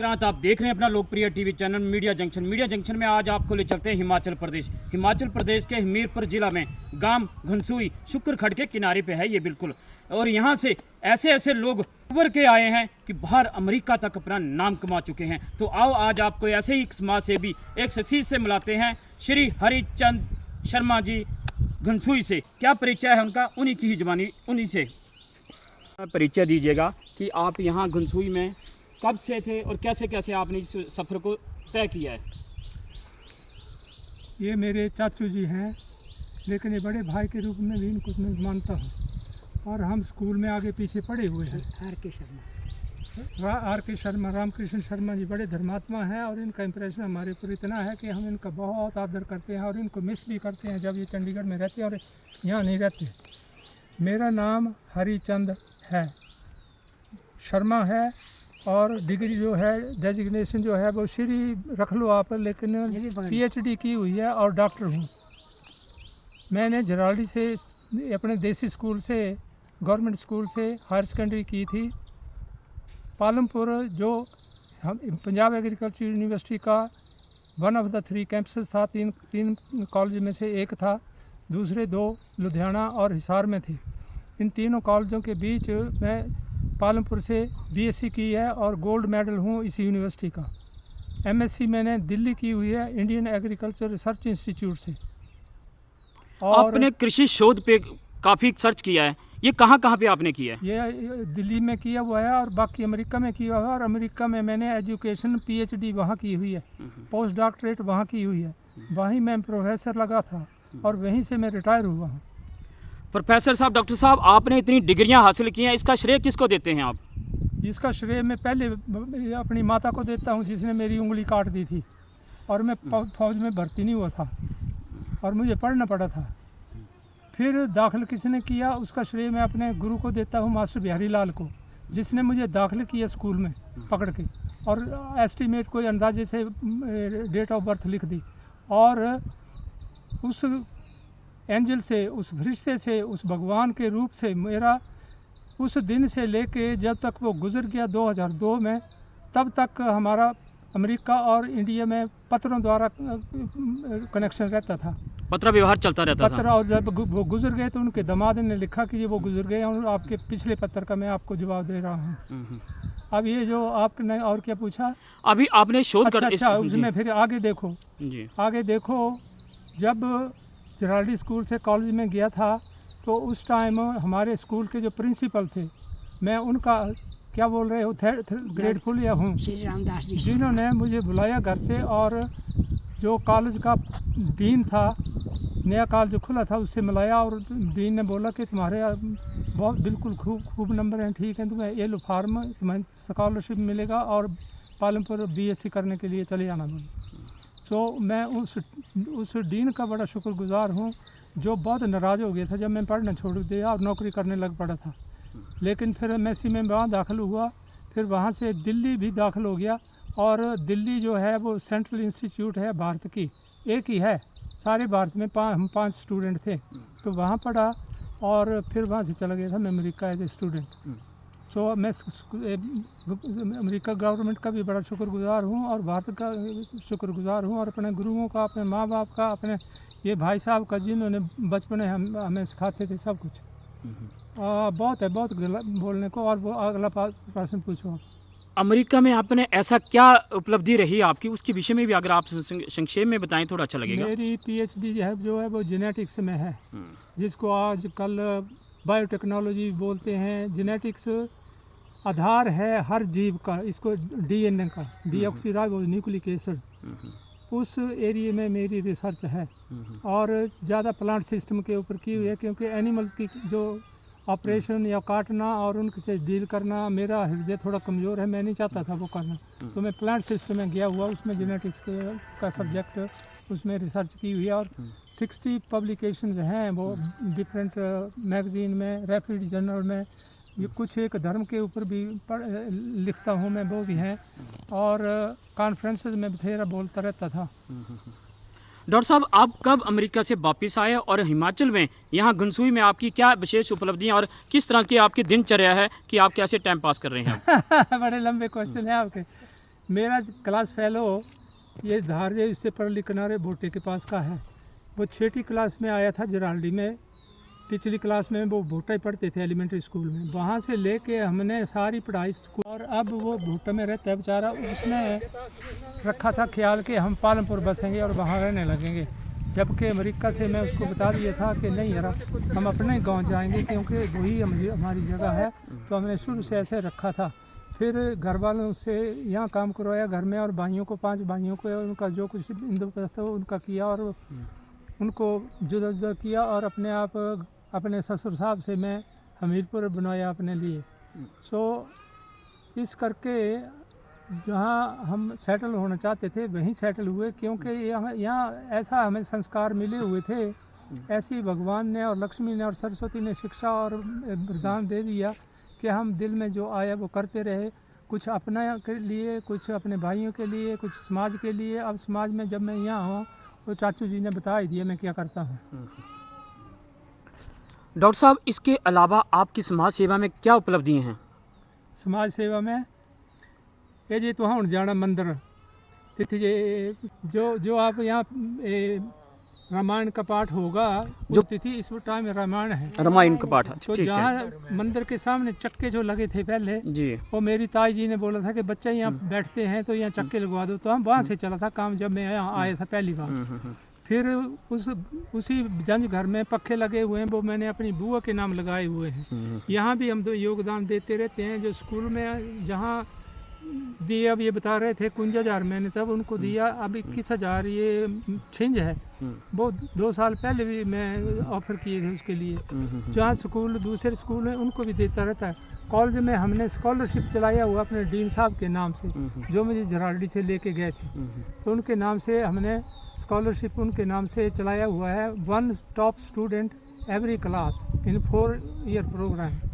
नाथ, आप देख रहे हैं अपना लोकप्रिय TV channel media junction. Media junction में आज आपको ले चलते हैं हिमाचल प्रदेश। हिमाचल प्रदेश के हमीरपुर जिला में गांव घनसूई शुक्र खड्ड के किनारे पे है ये बिल्कुल। और यहाँ से ऐसे ऐसे लोग उभर के आए हैं कि बाहर अमेरिका तक अपना नाम कमा चुके हैं। तो आओ आज आपको ऐसे ही एक समाज सेवी, एक शख्सियत से मिलाते हैं, श्री हरिचंद शर्मा जी घनसूई से। क्या परिचय है उनका, उन्हीं की ही जबानी, उन्हीं से परिचय दीजिएगा कि आप यहाँ घनसूई में कब से थे और कैसे कैसे आपने इस सफ़र को तय किया है। ये मेरे चाचू जी हैं, लेकिन ये बड़े भाई के रूप में भी इनको मैं मानता हूँ। और हम स्कूल में आगे पीछे पढ़े हुए हैं। आर के शर्मा, रामकृष्ण शर्मा जी बड़े धर्मात्मा हैं और इनका इम्प्रेशन हमारे ऊपर इतना है कि हम इनका बहुत आदर करते हैं और इनको मिस भी करते हैं जब ये चंडीगढ़ में रहते हैं और यहाँ नहीं रहते। मेरा नाम हरिचंद है, शर्मा है और डिग्री जो है, डेजिग्नेशन जो है वो श्री रख लो आप, लेकिन पीएचडी की हुई है और डॉक्टर हूँ। मैंने झराड़ी से अपने देसी स्कूल से, गवर्नमेंट स्कूल से हायर सेकेंडरी की थी। पालमपुर जो हम पंजाब एग्रीकल्चर यूनिवर्सिटी का वन ऑफ द 3 कैंपसेस था, तीन कॉलेज में से एक था, दूसरे 2 लुधियाना और हिसार में थे। इन तीनों कॉलेजों के बीच मैं पालमपुर से बीएससी की है और गोल्ड मेडल हूँ इस यूनिवर्सिटी का। एमएससी मैंने दिल्ली की हुई है, इंडियन एग्रीकल्चर रिसर्च इंस्टीट्यूट से। और आपने कृषि शोध पे काफ़ी सर्च किया है, ये कहाँ कहाँ पे आपने किया है? ये दिल्ली में किया हुआ है और बाकी अमेरिका में किया हुआ है। और अमेरिका में मैंने एजुकेशन पीएचडी वहाँ की हुई है, पोस्ट डॉक्टरेट वहाँ की हुई है। वहीं मैं प्रोफेसर लगा था और वहीं से मैं रिटायर हुआ हूँ। प्रोफेसर साहब, डॉक्टर साहब, आपने इतनी डिग्रियां हासिल की हैं, इसका श्रेय किसको देते हैं आप? इसका श्रेय मैं पहले अपनी माता को देता हूँ, जिसने मेरी उंगली काट दी थी और मैं फौज में भर्ती नहीं हुआ था और मुझे पढ़ना पड़ा था। फिर दाखिल किसने किया, उसका श्रेय मैं अपने गुरु को देता हूँ, मास्टर बिहारी लाल को, जिसने मुझे दाखिल किया स्कूल में पकड़ के और एस्टीमेट कोई अंदाजे से डेट ऑफ बर्थ लिख दी। और उस एंजल से, उस फरिश्ते से, उस भगवान के रूप से मेरा उस दिन से लेके जब तक वो गुजर गया 2002 में, तब तक हमारा अमेरिका और इंडिया में पत्रों द्वारा कनेक्शन रहता था, पत्र व्यवहार चलता रहता था। और जब वो गुजर गए तो उनके दामाद ने लिखा कि ये वो गुजर गए और आपके पिछले पत्र का मैं आपको जवाब दे रहा हूँ। अब ये जो आपने और क्या पूछा, अभी आपने शोध कर, अच्छा उसमें फिर आगे देखो जी। आगे देखो, जब झराड़ी स्कूल से कॉलेज में गया था तो उस टाइम हमारे स्कूल के जो प्रिंसिपल थे, मैं उनका क्या बोल रहे हो ग्रेटफुल या हूँ, श्री रामदास जी, जिन्होंने मुझे बुलाया घर से और जो कॉलेज का डीन था, नया कॉलेज जो खुला था, उससे मिलाया और डीन ने बोला कि तुम्हारे बहुत बिल्कुल खूब नंबर हैं, ठीक है, तुम्हें ये लो फार्म, तुम्हें स्कॉलरशिप मिलेगा और पालमपुर बीएससी करने के लिए चले जाना बोले। तो मैं उस डीन का बड़ा शुक्रगुजार हूँ, जो बहुत नाराज़ हो गया था जब मैं पढ़ना छोड़ दिया और नौकरी करने लग पड़ा था। लेकिन फिर एमएससी में वहाँ दाखिल हुआ, फिर वहाँ से दिल्ली भी दाखिल हो गया। और दिल्ली जो है वो सेंट्रल इंस्टीट्यूट है भारत की, एक ही है सारे भारत में, हम 5 स्टूडेंट थे, तो वहाँ पढ़ा और फिर वहाँ से चला गया था मैं अमेरिका एज ए स्टूडेंट। सो मैं अमेरिका गवर्नमेंट का भी बड़ा शुक्रगुजार हूँ और भारत का शुक्रगुजार हूँ और अपने गुरुओं का, अपने माँ बाप का, अपने ये भाई साहब का, जिन्होंने बचपन में हमें सिखाते थे सब कुछ। बहुत है, बहुत बोलने को। और वो अगला प्रश्न पूछो। अमेरिका में आपने ऐसा क्या उपलब्धि रही आपकी, उसके विषय में भी अगर आप संक्षेप में बताएं थोड़ा अच्छा लगेगा। मेरी पीएचडी जो है वो जेनेटिक्स में है, जिसको आजकल बायोटेक्नोलॉजी बोलते हैं। जेनेटिक्स आधार है हर जीव का, इसको डीएनए का, डीऑक्सीराइबो न्यूक्लिक एसिड, उस एरिया में मेरी रिसर्च है। और ज़्यादा प्लांट सिस्टम के ऊपर की हुई है, क्योंकि एनिमल्स की जो ऑपरेशन या काटना और उनसे डील करना, मेरा हृदय थोड़ा कमज़ोर है, मैं नहीं चाहता था वो करना, तो मैं प्लांट सिस्टम में गया हुआ, उसमें जेनेटिक्स का सब्जेक्ट उसमें रिसर्च की हुई है। और 60 पब्लिकेशंस हैं वो डिफरेंट मैगज़ीन में, रैपिड जर्नल में, ये कुछ एक धर्म के ऊपर भी लिखता हूँ मैं, वो भी हैं। और कॉन्फ्रेंसेस में बथेरा बोलता रहता था। डॉक्टर साहब, आप कब अमेरिका से वापस आए और हिमाचल में यहाँ घनसूई में आपकी क्या विशेष उपलब्धियाँ और किस तरह की आपकी दिनचर्या है कि आप कैसे टाइम पास कर रहे हैं? बड़े लंबे क्वेश्चन है आपके। मेरा क्लास फेलो ये धार इससे परली किनारे भोटे के पास का है। वो 6ठी क्लास में आया था जराल्डी में। पिछली क्लास में वो भोटा ही पढ़ते थे एलिमेंट्री स्कूल में। वहाँ से लेके हमने सारी पढ़ाई स्कूल, और अब वो भोटा में रहता है बेचारा। उसने रखा था ख्याल कि हम पालमपुर बसेंगे और वहाँ रहने लगेंगे, जबकि अमेरिका से मैं उसको बता दिया था कि नहीं यार, हम अपने गांव जाएंगे क्योंकि वही हमारी जगह है। तो हमने शुरू से ऐसे रखा था। फिर घर वालों से यहाँ काम करवाया घर में, और भाइयों को 5 भाइयों को उनका जो कुछ इंद्रप्रस्थ उनका किया और उनको जुदा जुदा किया, और अपने आप अपने ससुर साहब से मैं हमीरपुर बनवाया अपने लिए। सो इस करके जहाँ हम सेटल होना चाहते थे वहीं सेटल हुए, क्योंकि यहाँ ऐसा हमें संस्कार मिले हुए थे, ऐसी भगवान ने और लक्ष्मी ने और सरस्वती ने शिक्षा और वरदान दे दिया कि हम दिल में जो आया वो करते रहे, कुछ अपना के लिए, कुछ अपने भाइयों के लिए, कुछ समाज के लिए। अब समाज में जब मैं यहाँ हूँ तो चाचू जी ने बता ही दिया मैं क्या करता हूँ। डॉक्टर साहब, इसके अलावा आपकी समाज सेवा में क्या उपलब्धियाँ हैं? समाज सेवा में ये जी तो हाँ जाना मंदिर तिथि जो आप यहाँ रामायण का पाठ होगा जो तिथि इस टाइम रामायण है, रामायण का पाठ। तो जहाँ मंदिर के सामने चक्के जो लगे थे पहले जी, वो मेरी ताई जी ने बोला था कि बच्चा यहाँ बैठते हैं तो यहाँ चक्के लगवा दो। तो हम वहाँ से चला था काम जब मैं यहाँ आया था पहली बार। फिर उसी जंज घर में पक्खे लगे हुए हैं, वो मैंने अपनी बुआ के नाम लगाए हुए हैं। यहाँ भी हम तो योगदान देते रहते हैं। जो स्कूल में जहाँ दिए, अब ये बता रहे थे 51,000 मैंने तब उनको दिया, अब 21,000 ये छिंज है। वो 2 साल पहले भी मैं ऑफर किए थे उसके लिए। जहाँ स्कूल दूसरे स्कूल हैं उनको भी देता रहता है। कॉलेज में हमने स्कॉलरशिप चलाया हुआ अपने डीन साहब के नाम से, जो मुझे जराल्डी से लेके गए थे, तो उनके नाम से हमने स्कॉलरशिप उनके नाम से चलाया हुआ है। 1 top student every class in 4 year program.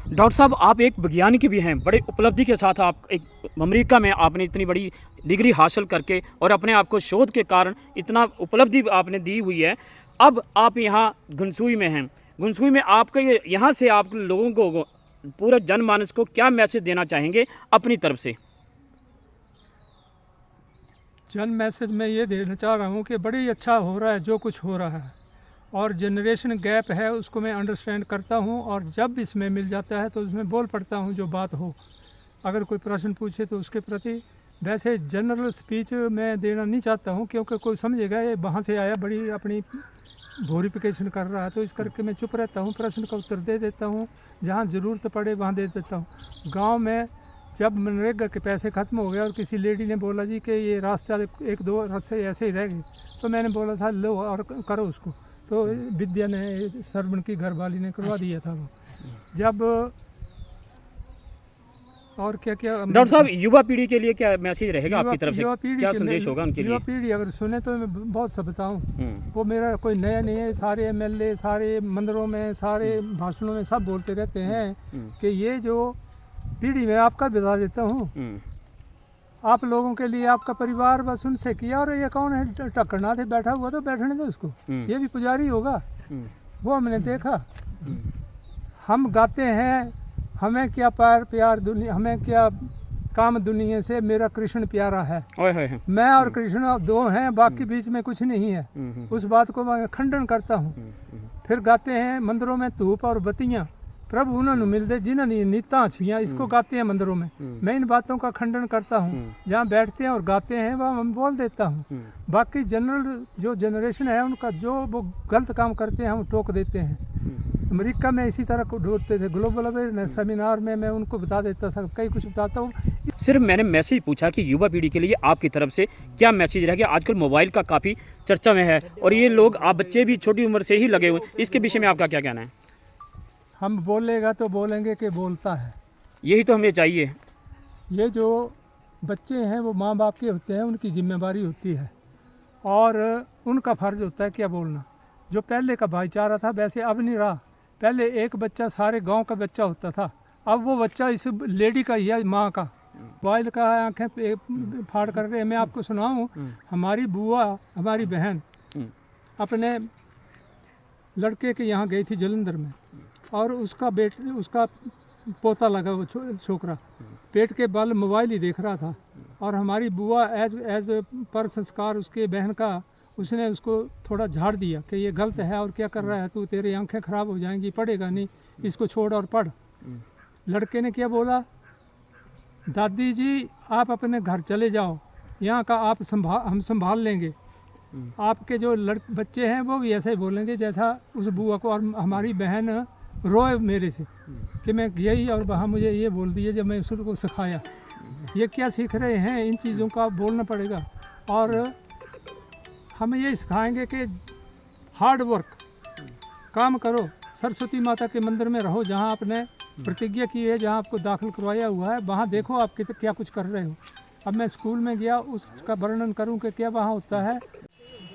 Doctor साहब, आप एक वैज्ञानिक भी हैं, बड़े उपलब्धि के साथ आप एक अमेरिका में आपने इतनी बड़ी डिग्री हासिल करके और अपने आप को शोध के कारण इतना उपलब्धि आपने दी हुई है। अब आप यहाँ घनसूई में हैं। घनसूई में आपका यहाँ से आप लोगों को, पूरा जनमानस को क्या मैसेज देना चाहेंगे अपनी तरफ से? जन मैसेज मैं ये देना चाह रहा हूँ कि बड़ी अच्छा हो रहा है जो कुछ हो रहा है, और जनरेशन गैप है उसको मैं अंडरस्टैंड करता हूँ, और जब इसमें मिल जाता है तो उसमें बोल पड़ता हूँ जो बात हो। अगर कोई प्रश्न पूछे तो उसके प्रति, वैसे जनरल स्पीच मैं देना नहीं चाहता हूँ, क्योंकि कोई समझेगा ये वहाँ से आया बड़ी अपनी वोरिफिकेशन कर रहा है, तो इस करके मैं चुप रहता हूँ, प्रश्न का उत्तर दे देता हूँ, जहाँ ज़रूरत पड़े वहाँ दे देता हूँ। गाँव में जब मनरेगा के पैसे ख़त्म हो गए और किसी लेडी ने बोला जी कि ये रास्ता 1-2 रास्ते ऐसे ही रह गए, तो मैंने बोला था लो और करो उसको, तो विद्या ने, सरवण की घरवाली ने करवा दिया था वो। जब और क्या क्या डॉक्टर साहब, युवा पीढ़ी के लिए क्या मैसेज रहेगा आपकी तरफ से, क्या संदेश होगा उनके लिए? युवा पीढ़ी अगर सुने तो मैं बहुत सा बताऊँ, वो मेरा कोई नया नहीं है। सारे MLA, सारे मंदिरों में, सारे भाषणों में सब बोलते रहते हैं कि ये जो पीढ़ी में आपका बता देता हूँ, आप लोगों के लिए आपका परिवार बस उनसे किया, और ये कौन है टक्करना थे बैठा हुआ, तो बैठने दो उसको, ये भी पुजारी होगा। वो हमने देखा। हम गाते हैं हमें क्या प्यार दुनिया, हमें क्या काम दुनिया से, मेरा कृष्ण प्यारा है। मैं और कृष्ण 2 हैं, बाकी बीच में कुछ नहीं है। उस बात को मैं खंडन करता हूँ। फिर गाते हैं मंदिरों में धूप और बत्तियाँ प्रभु उन्होंने मिलते जिन्होंने नीता छियाँ, इसको गाते हैं मंदिरों में। मैं इन बातों का खंडन करता हूँ। जहाँ बैठते हैं और गाते हैं वह हम बोल देता हूँ। बाकी जनरल जो जनरेशन है उनका जो वो गलत काम करते हैं हम टोक देते हैं। अमेरिका में इसी तरह को ढूंढते थे। ग्लोबल अवेयरनेस सेमिनार में मैं उनको बता देता था, कई कुछ बताता हूँ। सिर्फ मैंने मैसेज पूछा कि युवा पीढ़ी के लिए आपकी तरफ से क्या मैसेज रहेगा। आजकल मोबाइल का काफ़ी चर्चा में है और ये लोग, आप बच्चे भी छोटी उम्र से ही लगे हुए, इसके विषय में आपका क्या कहना है? हम बोलेगा तो बोलेंगे कि बोलता है, यही तो हमें चाहिए। ये जो बच्चे हैं वो माँ बाप के होते हैं, उनकी जिम्मेदारी होती है और उनका फ़र्ज होता है क्या बोलना। जो पहले का भाईचारा था वैसे अब नहीं रहा। पहले एक बच्चा सारे गांव का बच्चा होता था, अब वो बच्चा इस लेडी का ही है, माँ का। मोबाइल का आँखें फाड़ कर रहे। मैं आपको सुनाऊँ, हमारी बुआ, हमारी बहन अपने लड़के के यहाँ गई थी जलंधर में, और उसका पोता लगा वो छोकरा पेट के बल मोबाइल ही देख रहा था। और हमारी बुआ एज पर संस्कार उसके बहन का उसने उसको थोड़ा झाड़ दिया कि ये गलत है और क्या कर रहा है तू, तेरी आंखें ख़राब हो जाएंगी, पढ़ेगा नहीं, इसको छोड़ और पढ़। लड़के ने क्या बोला, दादी जी आप अपने घर चले जाओ, यहाँ का आप हम संभाल लेंगे। आपके जो बच्चे हैं वो भी ऐसे ही बोलेंगे जैसा उस बुआ को। और हमारी बहन रोए मेरे से कि मैं यही और वहाँ मुझे ये बोल दिए जब मैं उसको सिखाया। ये क्या सीख रहे हैं, इन चीज़ों का बोलना पड़ेगा। और हम ये सिखाएंगे कि हार्ड वर्क, काम करो, सरस्वती माता के मंदिर में रहो जहाँ आपने प्रतिज्ञा की है, जहाँ आपको दाखिल करवाया हुआ है, वहाँ देखो आप क्या कुछ कर रहे हो। अब मैं स्कूल में गया, उसका वर्णन करूँ कि क्या वहाँ होता है।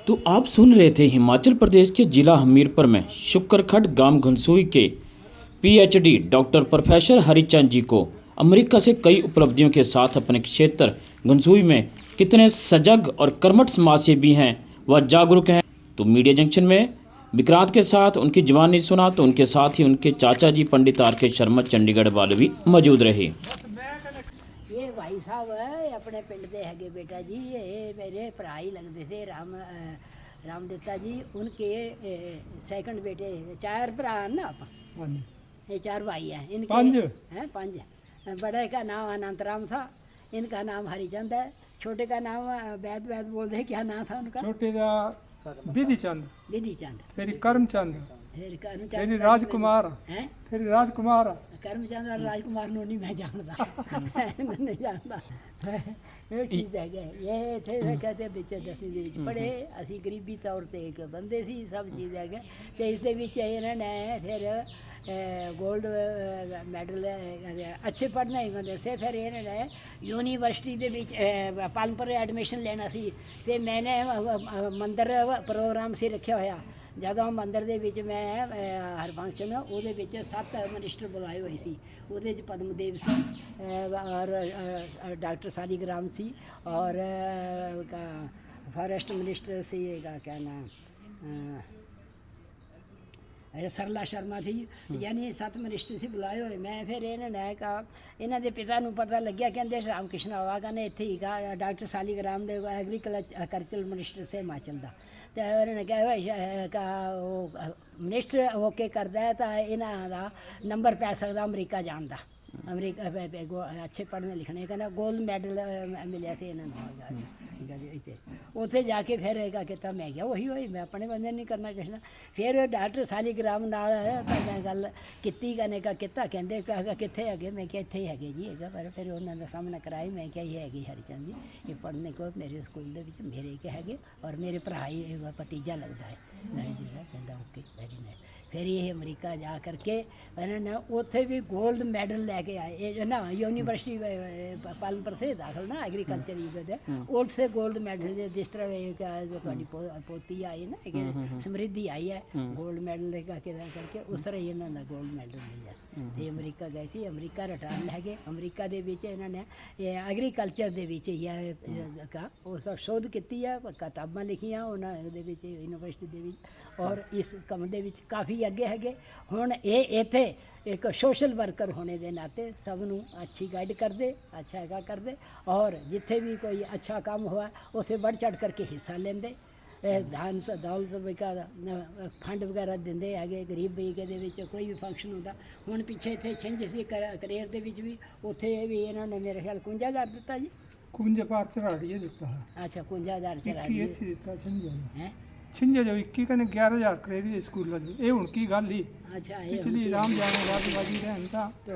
तो आप सुन रहे थे हिमाचल प्रदेश के जिला हमीरपुर में शुक्रखड गांव घनसूई के पीएचडी डॉक्टर प्रोफेसर हरिचंद जी को अमेरिका से कई उपलब्धियों के साथ अपने क्षेत्र घनसूई में कितने सजग और कर्मठ समाजसेवी हैं व जागरूक हैं। तो मीडिया जंक्शन में विक्रांत के साथ उनकी जवानी सुना तो उनके साथ ही उनके चाचा जी पंडित आर के शर्मा चंडीगढ़ वाले भी मौजूद रहे। ये भाई साहब अपने पिंड दे हैगे बेटा जी, ये मेरे भरा ही लगते थे रामदत्ता जी, उनके सेकंड बेटे, 4 भरा ना आप, ये 4 भाई हैं इनके, हैं 5। बड़े का नाम अनंतराम था, इनका नाम हरिचंद है, छोटे का नाम वैद बोलते हैं, क्या नाम था उनका? छोटे का विधि चंद, फिर करमचंद, फिर राजकुमार, हैं फिर राजकुमार, करमचंद और राजकुमार नो नहीं मैं जानता नहीं जानता। ये चीज़ है ये थे कहते बच्चे 10वीं ਦੇ ਵਿੱਚ ਪੜ੍ਹੇ, ਅਸੀਂ ਗਰੀਬੀ ਤੌਰ ਤੇ ਇੱਕ ਬੰਦੇ ਸੀ, ਸਭ ਚੀਜ਼ ਹੈਗਾ। ਤੇ ਇਸ ਦੇ ਵਿੱਚ ਇਹਨਾਂ ਨੇ ਫਿਰ गोल्ड मैडल अच्छे पढ़ना ही बंदे से, फिर इन्होंने यूनिवर्सिटी ਦੇ ਵਿੱਚ ਪਾਲਮਪੁਰ ਐਡਮਿਸ਼ਨ ਲੈਣਾ ਸੀ ਤੇ मैंने ਮੰਦਰ ਪ੍ਰੋਗਰਾਮ ਸੀ ਰੱਖਿਆ ਹੋਇਆ। ਜਦੋਂ ਮੰਦਰ ਦੇ ਵਿੱਚ ਮੈਂ ਹਰ ਫੰਕਸ਼ਨ ਉਹਦੇ ਵਿੱਚ 7 ਮਿਨਿਸਟਰ ਬੁਲਾਏ ਹੋਏ ਸੀ, ਉਹਦੇ 'ਚ ਪਦਮਦੇਵ ਸੀ ਔਰ ਡਾਕਟਰ ਸਾਲੀਗ੍ਰਾਮ ਸੀ ਔਰ फॉरेस्ट मिनिस्टर से क्या नाम सरला शर्मा थी, यानी 7 मिनिस्टर से बुलाए हुए। मैं फिर इन्होंने कहा, इन्हों के पिता को पता लग्या, कहते राम कृष्ण आवागा ने इतने ही कहा डॉक्टर सालीग्राम दे एग्रीकल्चर मिनिस्टर से हिमाचल का, तो उन्होंने कहा मिनिस्टर ओके करता है तो इन्हों का नंबर पै सकता अमरीका जान का, अमरीका अच्छे पढ़ने लिखने का गोल्ड मैडल मिले से इन्होंने उत्थे जाके फिर किता। मैं क्या वही होई, मैं अपने बंदे नहीं करना किसना। फिर डॉक्टर सालीग्राम नाल मैं गल कीती, कहने का किता, कहते कित्थे है, मैं क्या इत्थे ही है जी है, पर फिर उन्होंने सामने कराई। मैं क्या ही हैगी हरिचंद जी, ये पढ़ने को मेरे स्कूल के मेरे के है और मेरे भरा ही भतीजा लगता है। मैं जी कहता ओके वेरी नाइस। फिर ये अमरीका जा करके उन्होंने उत्थे भी गोल्ड मैडल लैके आए, ये ना यूनिवर्सिटी पालमपुर से दाखिल ना एग्रीकल्चर उत्थे गोल्ड मैडल, जिस तरह जो थोड़ी पोती आई ना समृद्धि आई है गोल्ड मैडल करके, उस तरह इन्होंने गोल्ड मैडल मिले। तो अमरीका गए सी, अमरीका रिटर्न लैके अमरीका दे विच इन्होंने एग्रीकल्चर दे विच उस शोध की है, किताबां लिखियां उन्होंने यूनिवर्सिटी दे विच और इस कम दे विच काफ़ी अगे है। हुण ये इत्थे एक सोशल वर्कर होने के नाते सबनों अच्छी गाइड कर दे, अच्छा हैगा कर दे और जिथे भी कोई अच्छा काम हुआ उसे बढ़ चढ़ करके हिस्सा लेंदे, दान दौलत वगैरह फंड वगैरह देंदे है। गरीब बईके दे विच कोई भी फंक्शन होता, हुण पिछे इत्थे छिंज सी करेर दे विच भी, उत्थे भी इन्होंने मेरे ख्याल 51,000 दिता जी, 51 चढ़ाड़िए दिता। अच्छा 51,000 चढ़ाड़िए हैं छिंजे जो 21 कने 11,000 करेरी स्कूल ये हुण की गल ही। अच्छा पिछली राम जाने वाली रहन था। तो